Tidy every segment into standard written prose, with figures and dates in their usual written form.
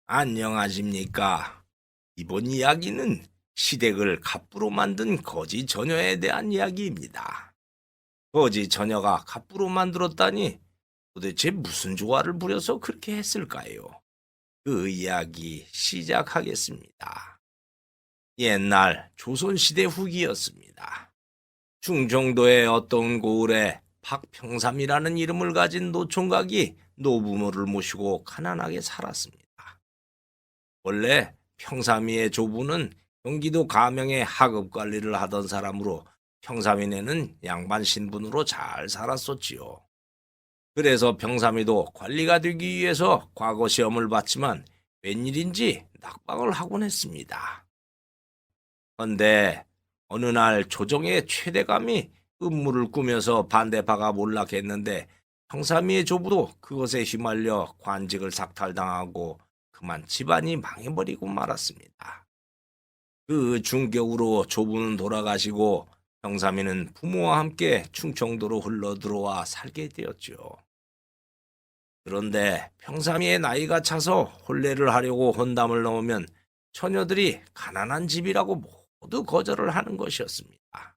안녕하십니까. 이번 이야기는 시댁을 갑부로 만든 거지 처녀에 대한 이야기입니다. 거지 처녀가 갑부로 만들었다니 도대체 무슨 조화를 부려서 그렇게 했을까요? 그 이야기 시작하겠습니다. 옛날 조선시대 후기였습니다. 충청도의 어떤 고을에 박평삼이라는 이름을 가진 노총각이 노부모를 모시고 가난하게 살았습니다. 원래 평삼이의 조부는 경기도 가명의 하급 관리를 하던 사람으로 평삼이네는 양반 신분으로 잘 살았었지요. 그래서 평삼이도 관리가 되기 위해서 과거 시험을 봤지만 웬일인지 낙방을 하곤 했습니다. 그런데 어느 날 조정의 최대감이 음모를 꾸며서 반대파가 몰락했는데 평삼이의 조부도 그것에 휘말려 관직을 삭탈당하고 그만 집안이 망해버리고 말았습니다. 그 충격으로 조부는 돌아가시고 평삼이는 부모와 함께 충청도로 흘러들어와 살게 되었죠. 그런데 평삼이의 나이가 차서 혼례를 하려고 혼담을 넣으면 처녀들이 가난한 집이라고 모두 거절을 하는 것이었습니다.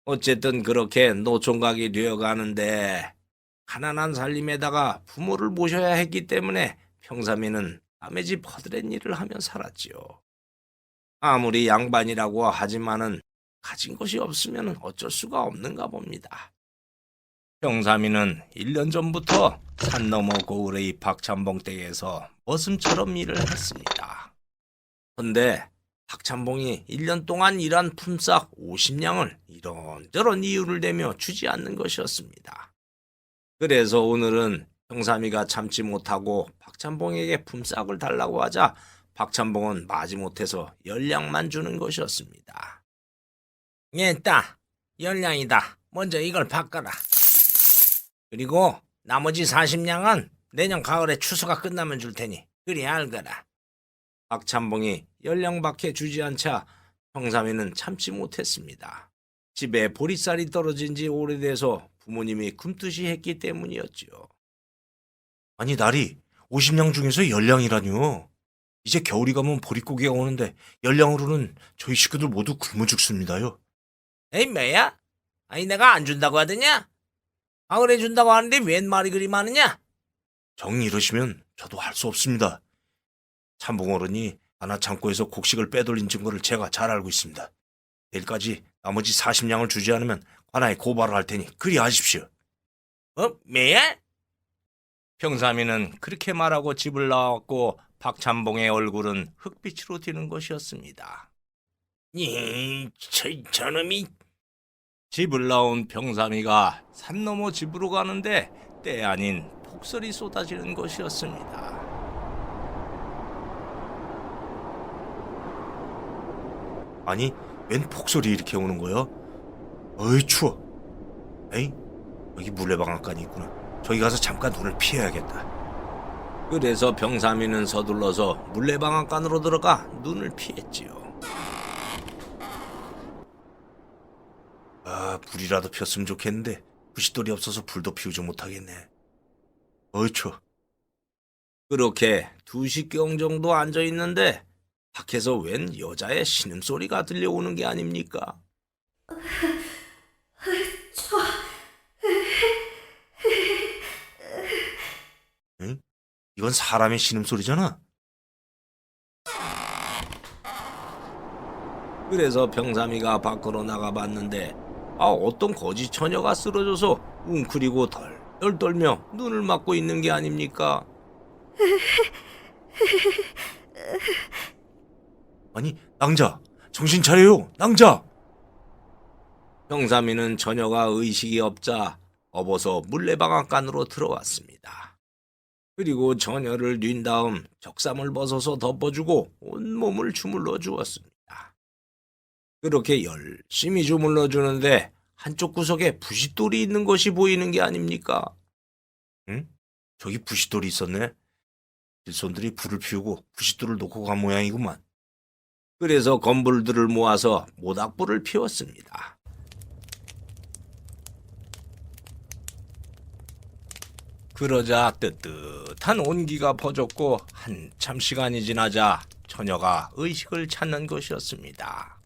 어쨌든 그렇게 노총각이 되어가는데 가난한 살림에다가 부모를 모셔야 했기 때문에 평삼이는 남의 집 허드렛 일을 하며 살았지요. 아무리 양반이라고 하지만은 가진 것이 없으면 어쩔 수가 없는가 봅니다. 평삼이는 1년 전부터 산 너머 고을의 박찬봉 댁에서 머슴처럼 일을 했습니다. 그런데 박찬봉이 1년 동안 일한 품삯 50냥을 이런저런 이유를 대며 주지 않는 것이었습니다. 그래서 오늘은 평삼이가 참지 못하고 박찬봉에게 품삯을 달라고 하자 박찬봉은 마지못해서 10냥만 주는 것이었습니다. 얘따, 10냥이다. 먼저 이걸 바꿔라. 그리고 나머지 40냥은 내년 가을에 추수가 끝나면 줄 테니 그리 알거라. 박찬봉이 10냥밖에 주지 않자 평삼이는 참지 못했습니다. 집에 보리쌀이 떨어진 지 오래돼서 부모님이 굶듯이 했기 때문이었지요. 아니, 나리, 50냥 중에서 10냥이라뇨. 이제 겨울이 가면 보릿고기가 오는데 10냥으로는 저희 식구들 모두 굶어 죽습니다요. 에이 뭐야? 아니 내가 안 준다고 하더냐? 가을에 준다고 하는데 웬 말이 그리 많으냐? 정 이러시면 저도 할 수 없습니다. 참봉 어른이 하나 창고에서 곡식을 빼돌린 증거를 제가 잘 알고 있습니다. 내일까지 나머지 40냥을 주지 않으면 관아에 고발을 할 테니 그리 하십시오. 뭐야? 평삼이는 그렇게 말하고 집을 나왔고 박찬봉의 얼굴은 흑빛으로 튀는 것이었습니다. 저놈이. 집을 나온 평삼이가 산 너머 집으로 가는데 때 아닌 폭설이 쏟아지는 것이었습니다. 아니, 웬 폭설이 이렇게 오는 거야? 어이, 추워. 에이, 여기 물레방앗간이 있구나. 저기 가서 잠깐 눈을 피해야겠다. 그래서 평삼이는 서둘러서 물레방앗간으로 들어가 눈을 피했지요. 아, 불이라도 폈으면 좋겠는데 부싯돌이 없어서 불도 피우지 못하겠네. 어이, 추워. 그렇게 2시경 정도 앉아 있는데 밖에서 웬 여자의 신음소리가 들려오는 게 아닙니까? 응? 이건 사람의 신음소리잖아. 그래서 평삼이가 밖으로 나가봤는데 어떤 거지 처녀가 쓰러져서 웅크리고 덜덜 떨며 눈을 막고 있는 게 아닙니까? 아니, 낭자, 정신 차려요, 낭자. 평삼이는 처녀가 의식이 없자 업어서 물레방앗간으로 들어왔습니다. 그리고 처녀를 뛴 다음 적삼을 벗어서 덮어주고 온몸을 주물러 주었습니다. 그렇게 열심히 주물러 주는데 한쪽 구석에 부싯돌이 있는 것이 보이는 게 아닙니까? 응? 저기 부싯돌이 있었네. 일손들이 불을 피우고 부싯돌을 놓고 간 모양이구만. 그래서 건불들을 모아서 모닥불을 피웠습니다. 그러자 뜨뜻 따뜻한 온기가 퍼졌고 한참 시간이 지나자 처녀가 의식을 찾는 것이었습니다.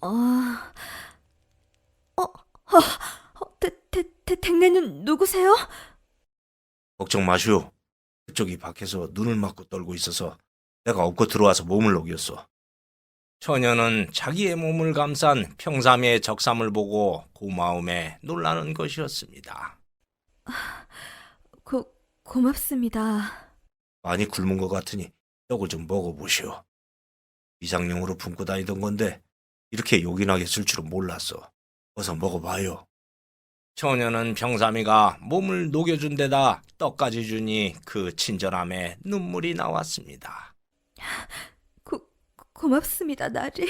어, 댕내는 누구세요? 걱정 마시오. 그쪽이 밖에서 눈을 맞고 떨고 있어서 내가 업고 들어와서 몸을 녹였어. 처녀는 자기의 몸을 감싼 평삼의 적삼을 보고 고마움에 놀라는 것이었습니다. 고맙습니다. 많이 굶은 것 같으니 떡을 좀 먹어보시오. 비상용으로 품고 다니던 건데 이렇게 요긴하게 쓸 줄은 몰랐어. 어서 먹어봐요. 처녀는 평삼이가 몸을 녹여준 데다 떡까지 주니 그 친절함에 눈물이 나왔습니다. 고맙습니다, 나리.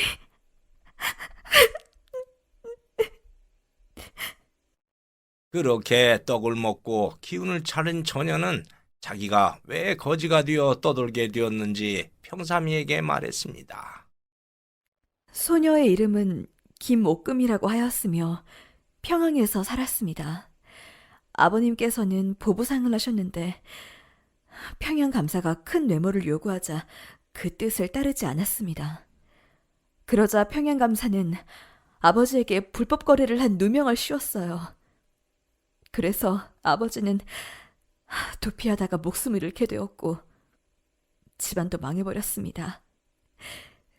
그렇게 떡을 먹고 기운을 차린 처녀는 자기가 왜 거지가 되어 떠돌게 되었는지 평삼이에게 말했습니다. 소녀의 이름은 김옥금이라고 하였으며 평양에서 살았습니다. 아버님께서는 보부상을 하셨는데 평양 감사가 큰 뇌물을 요구하자 그 뜻을 따르지 않았습니다. 그러자 평양 감사는 아버지에게 불법 거래를 한 누명을 씌웠어요. 그래서 아버지는 도피하다가 목숨을 잃게 되었고 집안도 망해버렸습니다.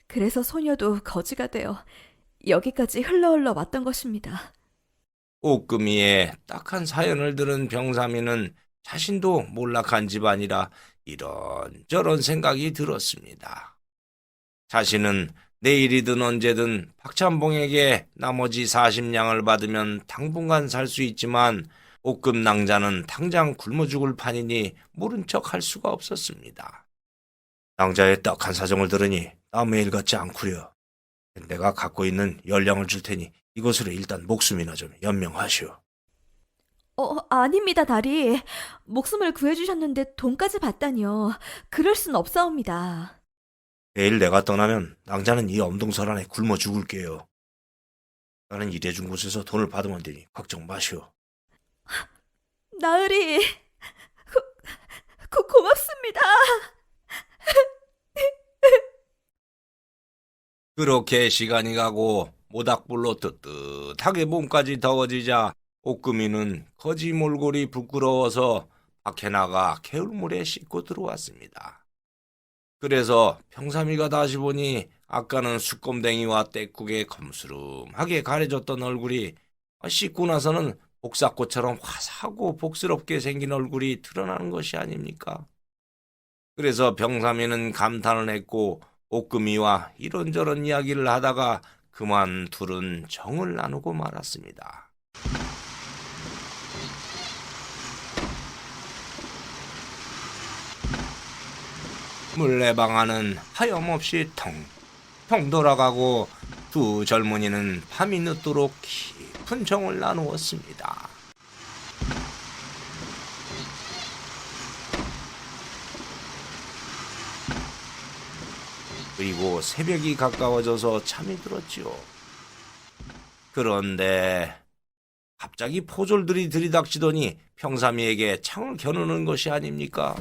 그래서 소녀도 거지가 되어 여기까지 흘러 왔던 것입니다. 옥금이의 딱한 사연을 들은 병삼이는 자신도 몰락한 집안이라 이런저런 생각이 들었습니다. 자신은 내일이든 언제든 박찬봉에게 나머지 40냥을 받으면 당분간 살 수 있지만 옥금 낭자는 당장 굶어 죽을 판이니 모른 척 할 수가 없었습니다. 낭자의 딱한 사정을 들으니 남의 일 같지 않구려. 내가 갖고 있는 열량을 줄 테니 이것으로 일단 목숨이나 좀 연명하시오. 아닙니다, 나리. 목숨을 구해주셨는데 돈까지 받다니요. 그럴 순 없사옵니다. 내일 내가 떠나면 낭자는 이 엄동설 안에 굶어 죽을게요. 나는 일해준 곳에서 돈을 받으면 되니 걱정 마시오. 나으리, 고맙습니다. 그렇게 시간이 가고 모닥불로 뜨뜻하게 몸까지 더워지자 옥금이는 거지 몰골이 부끄러워서 밖에 나가 개울물에 씻고 들어왔습니다. 그래서 평삼이가 다시 보니 아까는 수검댕이와 떼국에 검수름하게 가려졌던 얼굴이 씻고 나서는 복사꽃처럼 화사하고 복스럽게 생긴 얼굴이 드러나는 것이 아닙니까? 그래서 평삼이는 감탄을 했고 옥금이와 이런저런 이야기를 하다가 그만 둘은 정을 나누고 말았습니다. 물레방 안은 하염없이 텅텅 돌아가고 두 젊은이는 밤이 늦도록 깊은 정을 나누었습니다. 그리고 새벽이 가까워져서 잠이 들었지요. 그런데 갑자기 포졸들이 들이닥치더니 평삼이에게 창을 겨누는 것이 아닙니까?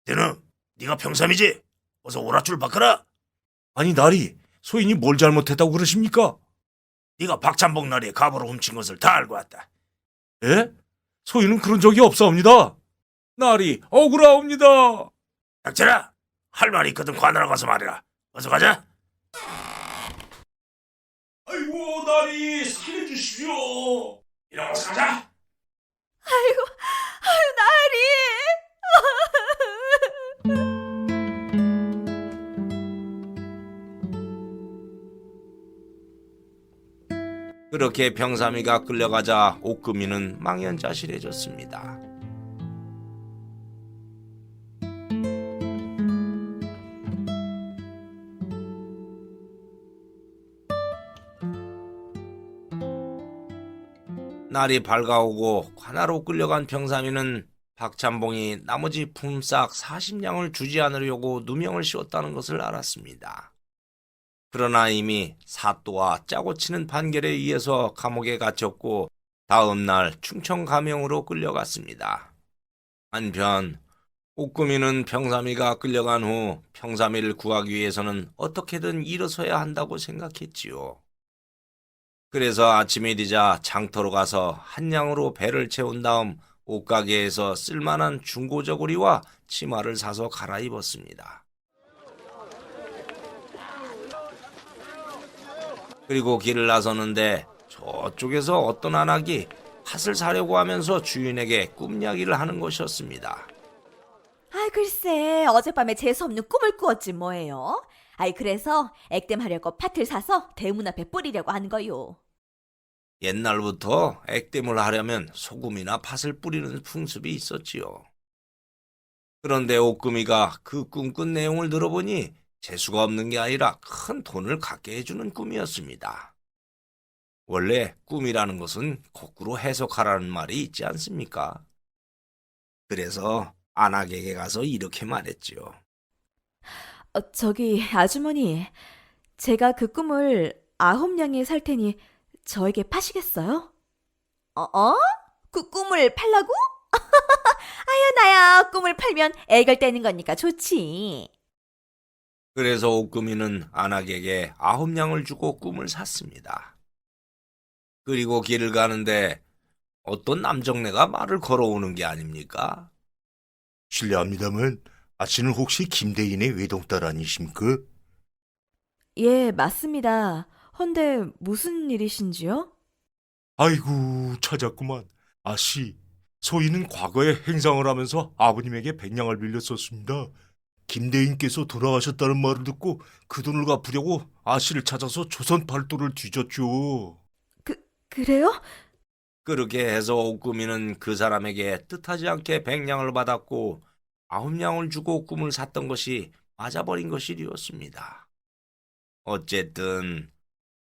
너는 네가 평삼이지? 어서 오랏줄 바꿔라. 아니 나리, 소인이 뭘 잘못했다고 그러십니까? 네가 박찬봉 나리의 갑오를 훔친 것을 다 알고 왔다. 예? 소인은 그런 적이 없사옵니다. 나리 억울하옵니다. 닥쳐라. 할 말이 있거든 관하러 가서 말해라. 어서 가자. 아이고 나리 살려주십시오. 이런 어서 가자. 아유, 나으리! 그렇게 평삼이가 끌려가자 옥금이는 망연자실해졌습니다. 날이 밝아오고 관하로 끌려간 평삼이는 박찬봉이 나머지 품삯 40냥을 주지 않으려고 누명을 씌웠다는 것을 알았습니다. 그러나 이미 사또와 짜고 치는 판결에 의해서 감옥에 갇혔고 다음 날 충청 감형으로 끌려갔습니다. 한편 옥금이는 평삼이가 끌려간 후 평삼이를 구하기 위해서는 어떻게든 일어서야 한다고 생각했지요. 그래서 아침이 되자 장터로 가서 한양으로 배를 채운 다음 옷가게에서 쓸만한 중고 저고리와 치마를 사서 갈아입었습니다. 그리고 길을 나서는데 저쪽에서 어떤 안악이 팥을 사려고 하면서 주인에게 꿈 이야기를 하는 것이었습니다. 아이, 글쎄, 어젯밤에 재수없는 꿈을 꾸었지 뭐예요. 아이, 그래서 액땜하려고 팥을 사서 대문 앞에 뿌리려고 하는 거요. 옛날부터 액땜을 하려면 소금이나 팥을 뿌리는 풍습이 있었지요. 그런데 옥금이가 그 꿈꾼 내용을 들어보니 재수가 없는 게 아니라 큰 돈을 갖게 해주는 꿈이었습니다. 원래 꿈이라는 것은 거꾸로 해석하라는 말이 있지 않습니까? 그래서 안악에게 가서 이렇게 말했지요. 저기, 아주머니, 제가 그 꿈을 9냥에 살 테니 저에게 파시겠어요? 그 꿈을 팔라고? 아유, 나야, 꿈을 팔면 애걸 떼는 거니까 좋지. 그래서 옥금이는 안악에게 9냥을 주고 꿈을 샀습니다. 그리고 길을 가는데 어떤 남정네가 말을 걸어오는 게 아닙니까? 실례합니다만 아씨는 혹시 김대인의 외동딸 아니십니까? 예, 맞습니다. 헌데 무슨 일이신지요? 아이고 찾았구만. 아씨, 소희는 과거에 행상을 하면서 아버님에게 백냥을 빌렸었습니다. 김대인께서 돌아가셨다는 말을 듣고 그 돈을 갚으려고 아씨를 찾아서 조선 팔도를 뒤졌죠. 그래요? 그렇게 해서 옥금이는 그 사람에게 뜻하지 않게 100냥을 받았고 9냥을 주고 꿈을 샀던 것이 맞아버린 것이 되었습니다. 어쨌든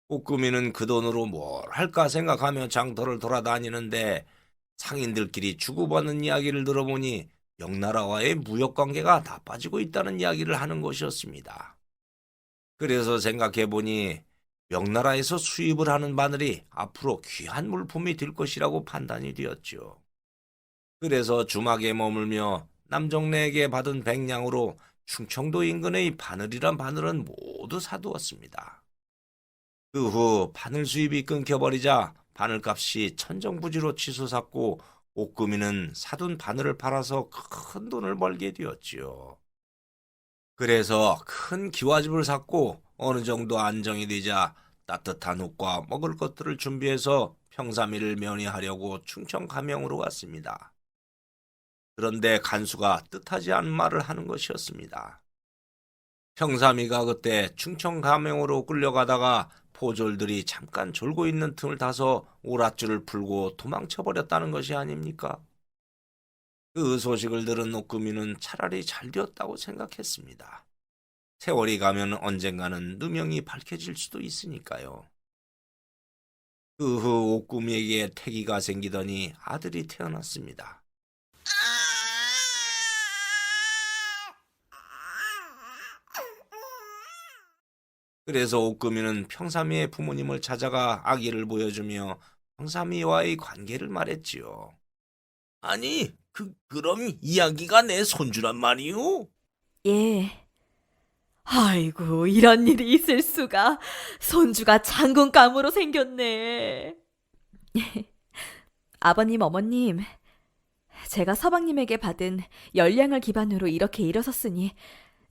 옥금이는 그 돈으로 뭘 할까 생각하며 장터를 돌아다니는데 상인들끼리 주고받는 이야기를 들어보니 명나라와의 무역관계가 나빠지고 있다는 이야기를 하는 것이었습니다. 그래서 생각해보니 명나라에서 수입을 하는 바늘이 앞으로 귀한 물품이 될 것이라고 판단이 되었죠. 그래서 주막에 머물며 남정네에게 받은 100냥으로 충청도 인근의 바늘이란 바늘은 모두 사두었습니다. 그 후 바늘 수입이 끊겨버리자 바늘값이 천정부지로 치솟았고 옥금이는 사둔 바늘을 팔아서 큰 돈을 벌게 되었지요. 그래서 큰 기와집을 샀고 어느 정도 안정이 되자 따뜻한 옷과 먹을 것들을 준비해서 평삼이를 면회하려고 충청 가명으로 갔습니다. 그런데 간수가 뜻하지 않은 말을 하는 것이었습니다. 평삼이가 그때 충청 가명으로 끌려가다가 포졸들이 잠깐 졸고 있는 틈을 타서 오랏줄을 풀고 도망쳐버렸다는 것이 아닙니까? 그 소식을 들은 옥금이는 차라리 잘 되었다고 생각했습니다. 세월이 가면 언젠가는 누명이 밝혀질 수도 있으니까요. 그 후 옥금이에게 태기가 생기더니 아들이 태어났습니다. 그래서 옥금이는 평삼이의 부모님을 찾아가 아기를 보여주며 평삼이와의 관계를 말했지요. 아니, 그럼 이야기가 내 손주란 말이오? 예. 아이고, 이런 일이 있을 수가. 손주가 장군감으로 생겼네. 아버님, 어머님, 제가 서방님에게 받은 열량을 기반으로 이렇게 일어섰으니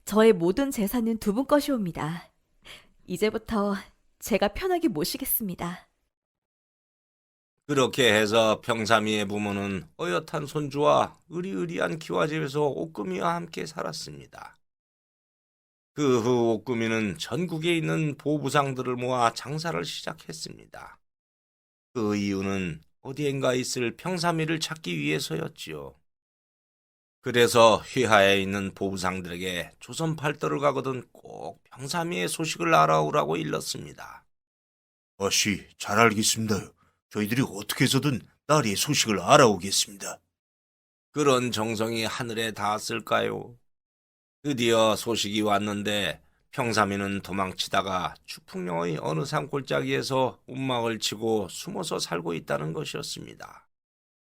저의 모든 재산은 두 분 것이옵니다. 이제부터 제가 편하게 모시겠습니다. 그렇게 해서 평삼이의 부모는 어엿한 손주와 으리으리한 기와집에서 옥금이와 함께 살았습니다. 그 후 옥금이는 전국에 있는 보부상들을 모아 장사를 시작했습니다. 그 이유는 어디엔가 있을 평삼이를 찾기 위해서였지요. 그래서 휘하에 있는 보부상들에게 조선 팔도를 가거든 꼭 평삼이의 소식을 알아오라고 일렀습니다. 아씨, 잘 알겠습니다. 저희들이 어떻게 해서든 딸의 소식을 알아오겠습니다. 그런 정성이 하늘에 닿았을까요? 드디어 소식이 왔는데 평삼이는 도망치다가 추풍령의 어느 산 골짜기에서 움막을 치고 숨어서 살고 있다는 것이었습니다.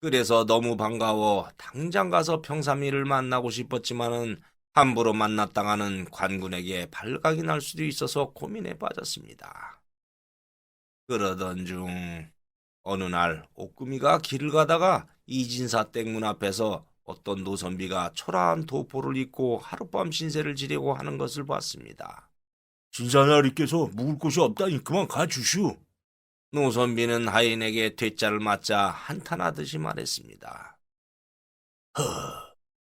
그래서 너무 반가워 당장 가서 평삼이를 만나고 싶었지만은 함부로 만났다가는 관군에게 발각이 날 수도 있어서 고민에 빠졌습니다. 그러던 중 어느 날 옥금이가 길을 가다가 이진사 땡문 앞에서 어떤 노선비가 초라한 도포를 입고 하룻밤 신세를 지려고 하는 것을 봤습니다. 진사나리께서 묵을 곳이 없다니 그만 가주시오. 노선비는 하인에게 퇴짜를 맞자 한탄하듯이 말했습니다.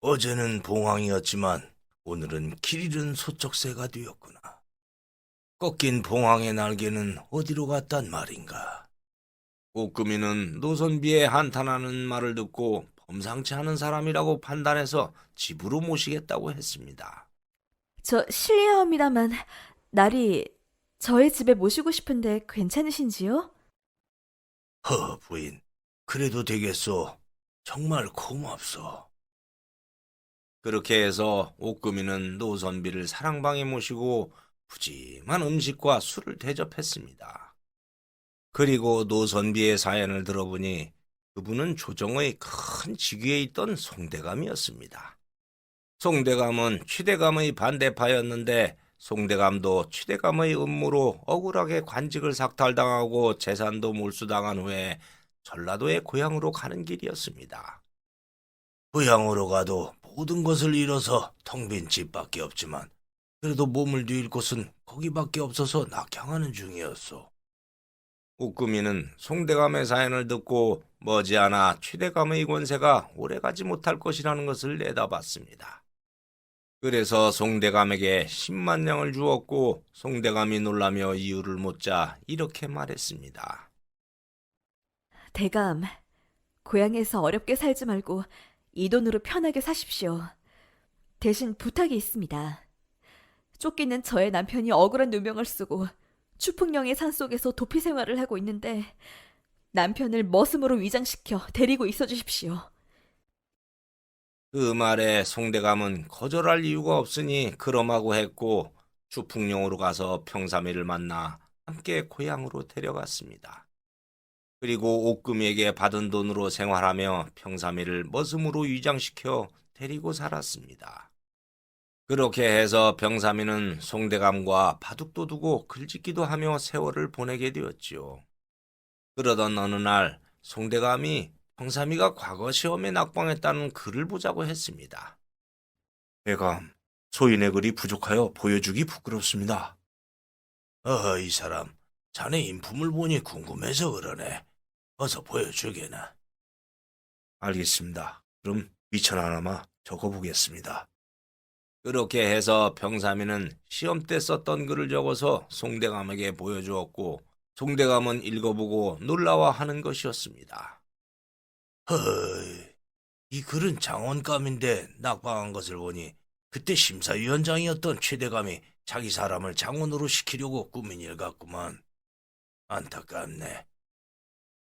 어제는 봉황이었지만 오늘은 길 잃은 소쩍새가 되었구나. 꺾인 봉황의 날개는 어디로 갔단 말인가. 옥금이는 노선비의 한탄하는 말을 듣고 범상치 않은 사람이라고 판단해서 집으로 모시겠다고 했습니다. 저 실례합니다만 날이 저의 집에 모시고 싶은데 괜찮으신지요? 부인, 그래도 되겠소. 정말 고맙소. 그렇게 해서 옥금이는 노선비를 사랑방에 모시고 푸짐한 음식과 술을 대접했습니다. 그리고 노선비의 사연을 들어보니 그분은 조정의 큰 직위에 있던 송대감이었습니다. 송대감은 취대감의 반대파였는데 송대감도 취대감의 음모로 억울하게 관직을 삭탈당하고 재산도 몰수당한 후에 전라도의 고향으로 가는 길이었습니다. 고향으로 가도 모든 것을 잃어서 텅 빈 집밖에 없지만 그래도 몸을 뉘일 곳은 거기밖에 없어서 낙향하는 중이었소. 옥금이는 송대감의 사연을 듣고 머지않아 취대감의 권세가 오래가지 못할 것이라는 것을 내다봤습니다. 그래서 송대감에게 10만 냥을 주었고 송대감이 놀라며 이유를 묻자 이렇게 말했습니다. 대감, 고향에서 어렵게 살지 말고 이 돈으로 편하게 사십시오. 대신 부탁이 있습니다. 쫓기는 저의 남편이 억울한 누명을 쓰고 추풍령의 산속에서 도피 생활을 하고 있는데 남편을 머슴으로 위장시켜 데리고 있어 주십시오. 그 말에 송대감은 거절할 이유가 없으니 그럼하고 했고 추풍령으로 가서 평삼이를 만나 함께 고향으로 데려갔습니다. 그리고 옥금이에게 받은 돈으로 생활하며 평삼이를 머슴으로 위장시켜 데리고 살았습니다. 그렇게 해서 평삼이는 송대감과 바둑도 두고 글짓기도 하며 세월을 보내게 되었지요. 그러던 어느 날 송대감이 평삼이가 과거 시험에 낙방했다는 글을 보자고 했습니다. 대감, 소인의 글이 부족하여 보여주기 부끄럽습니다. 이 사람, 자네 인품을 보니 궁금해서 그러네. 어서 보여주게나. 알겠습니다. 그럼 미천 하나만 적어보겠습니다. 그렇게 해서 평삼이는 시험 때 썼던 글을 적어서 송대감에게 보여주었고 송대감은 읽어보고 놀라워하는 것이었습니다. 이 글은 장원감인데 낙방한 것을 보니 그때 심사위원장이었던 최대감이 자기 사람을 장원으로 시키려고 꾸민 일 같구만. 안타깝네.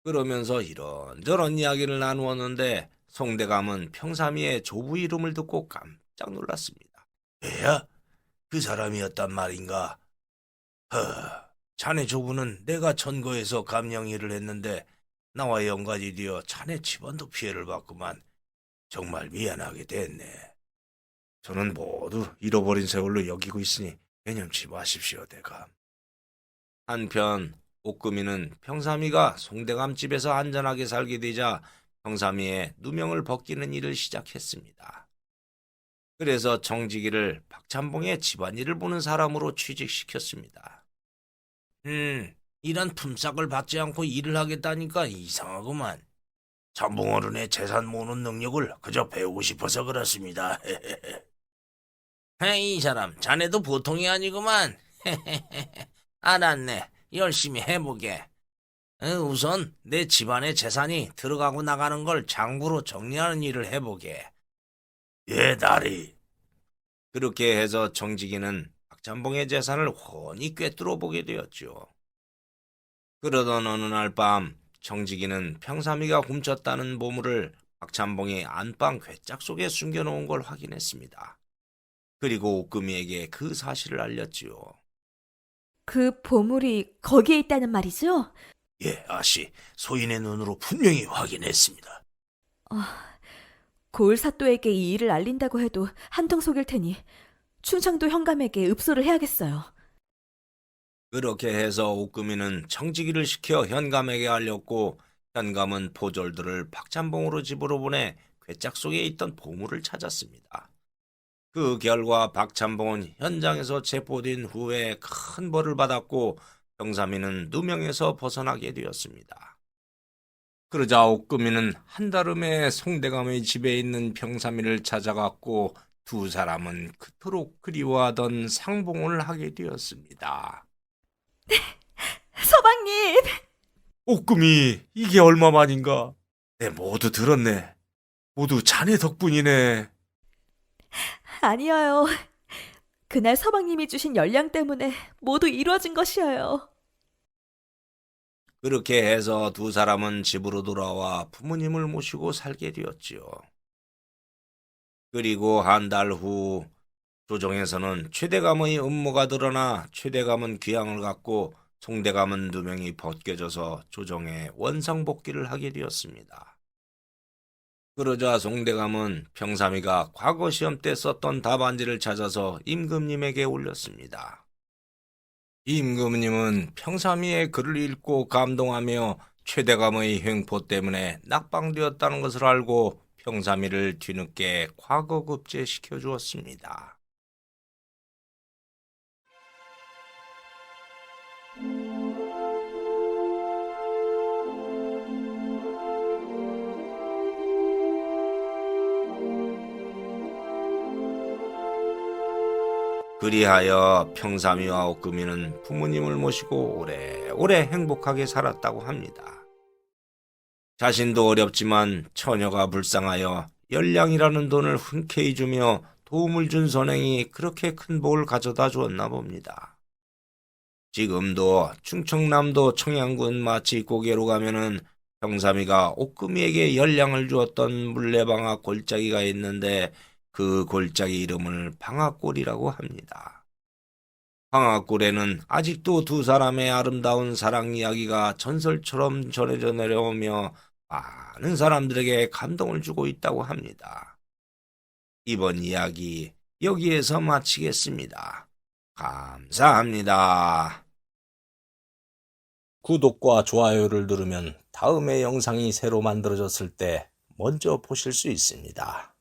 그러면서 이런저런 이야기를 나누었는데 송대감은 평삼이의 조부 이름을 듣고 깜짝 놀랐습니다. 왜야? 그 사람이었단 말인가? 자네 조부는 내가 천거에서 감령 일을 했는데 나와 연관이 되어 자네 집안도 피해를 받구만. 정말 미안하게 됐네. 저는 모두 잃어버린 세월로 여기고 있으니 개념치 마십시오, 대감. 한편 옥금이는 평삼이가 송대감 집에서 안전하게 살게 되자 평삼이의 누명을 벗기는 일을 시작했습니다. 그래서 정직이를 박찬봉의 집안일을 보는 사람으로 취직시켰습니다. 이런 품삯을 받지 않고 일을 하겠다니까 이상하구만. 찬봉 어른의 재산 모으는 능력을 그저 배우고 싶어서 그렇습니다. 이 사람 자네도 보통이 아니구만. 알았네. 열심히 해보게. 우선 내 집안의 재산이 들어가고 나가는 걸 장부로 정리하는 일을 해보게. 예, 나리. 그렇게 해서 정직이는 박찬봉의 재산을 훤히 꿰뚫어 보게 되었죠. 그러던 어느 날 밤 정직이는 평삼이가 훔쳤다는 보물을 박찬봉이 안방 괴짝 속에 숨겨놓은 걸 확인했습니다. 그리고 옥금이에게 그 사실을 알렸지요. 그 보물이 거기에 있다는 말이죠? 예, 아씨. 소인의 눈으로 분명히 확인했습니다. 고을사또에게 이 일을 알린다고 해도 한통 속일 테니 충청도 현감에게 읍소를 해야겠어요. 그렇게 해서 옥금이는 청지기를 시켜 현감에게 알렸고 현감은 포졸들을 박찬봉으로 집으로 보내 괴짝 속에 있던 보물을 찾았습니다. 그 결과 박찬봉은 현장에서 체포된 후에 큰 벌을 받았고 병삼이는 누명에서 벗어나게 되었습니다. 그러자 옥금이는 한달음에 송대감의 집에 있는 병삼이를 찾아갔고 두 사람은 그토록 그리워하던 상봉을 하게 되었습니다. 서방님! 옥금이 이게 얼마만인가? 내 모두 들었네. 모두 자네 덕분이네. 아니에요. 그날 서방님이 주신 열량 때문에 모두 이루어진 것이에요. 그렇게 해서 두 사람은 집으로 돌아와 부모님을 모시고 살게 되었지요. 그리고 한 달 후 조정에서는 최대감의 음모가 드러나 최대감은 귀향을 갔고 송대감은 누명이 벗겨져서 조정에 원상복귀를 하게 되었습니다. 그러자 송대감은 병삼이가 과거 시험 때 썼던 답안지를 찾아서 임금님에게 올렸습니다. 임금님은 병삼이의 글을 읽고 감동하며 최대감의 횡포 때문에 낙방되었다는 것을 알고 병삼이를 뒤늦게 과거급제시켜 주었습니다. 그리하여 평삼이와 옥금이는 부모님을 모시고 오래오래 행복하게 살았다고 합니다. 자신도 어렵지만 처녀가 불쌍하여 열량이라는 돈을 흔쾌히 주며 도움을 준 선행이 그렇게 큰 복을 가져다 주었나 봅니다. 지금도 충청남도 청양군 마치 고개로 가면은 평삼이가 옥금이에게 열량을 주었던 물레방아 골짜기가 있는데 그 골짜기 이름을 방앗골이라고 합니다. 방앗골에는 아직도 두 사람의 아름다운 사랑 이야기가 전설처럼 전해져 내려오며 많은 사람들에게 감동을 주고 있다고 합니다. 이번 이야기 여기에서 마치겠습니다. 감사합니다. 구독과 좋아요를 누르면 다음에 영상이 새로 만들어졌을 때 먼저 보실 수 있습니다.